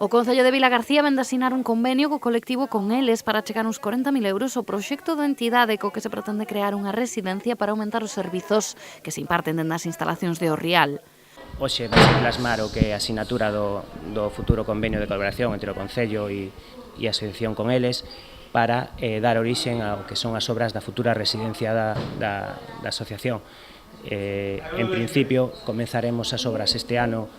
O Concello de Vilagarcía vén de asinar un convenio co colectivo Con Eles para chegar uns 40.000 euros ao proxecto de entidade co que se pretende crear unha residencia para aumentar os servizos que se imparten dentro das instalacións de Orrial. Hoxe vai se plasmar o que é a asinatura do futuro convenio de colaboración entre o Concello e a Asociación Con Eles para dar orixen ao que son as obras da futura residencia da asociación. En principio, comenzaremos as obras este ano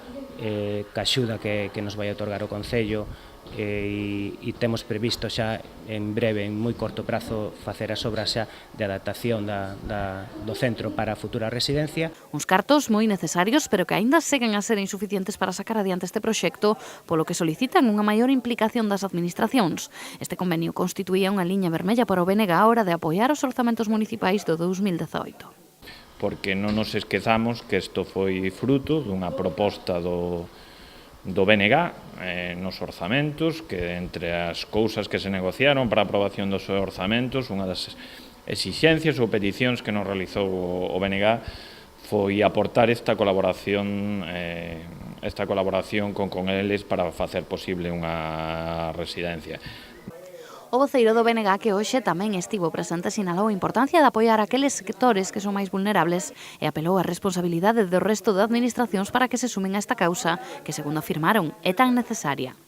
ca axuda que nos vai otorgar o Concello e temos previsto xa en breve, en moi corto prazo, facer as obras xa de adaptación do centro para a futura residencia. Uns cartos moi necesarios, pero que aínda seguen a ser insuficientes para sacar adiante este proxecto, polo que solicitan unha maior implicación das administracións. Este convenio constituía unha liña vermella para o BNG á hora de apoiar os orzamentos municipais do 2018. Porque non nos esquezamos que isto foi fruto dunha proposta do BNG nos orzamentos, que entre as cousas que se negociaron para a aprobación dos orzamentos, unha das exixencias ou peticións que nos realizou o BNG foi aportar esta colaboración con eles para facer posible unha residencia. O voceiro do BNG, que hoxe tamén estivo presente, sinalou a importancia de apoiar aqueles sectores que son máis vulnerables e apelou á responsabilidade do resto de administracións para que se sumen a esta causa que, segundo afirmaron, é tan necesaria.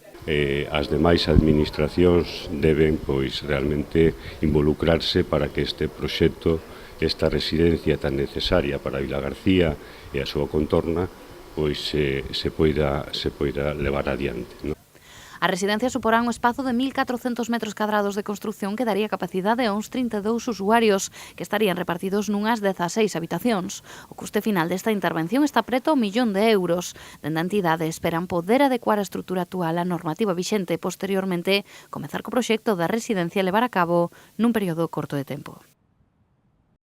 As demais administracións deben, realmente involucrarse para que este proxecto, esta residencia tan necesaria para Vilagarcía e a súa contorna, se poida levar adiante, non? A residencia suporá un espazo de 1.400 metros cadrados de construción que daría capacidade a uns 32 usuarios que estarían repartidos nunhas 16 habitacións. O custe final desta intervención está preto ao 1.000.000 de euros. Dende a entidade esperan poder adecuar a estrutura actual á normativa vixente e posteriormente comezar co proxecto da residencia e levar a cabo nun período corto de tempo.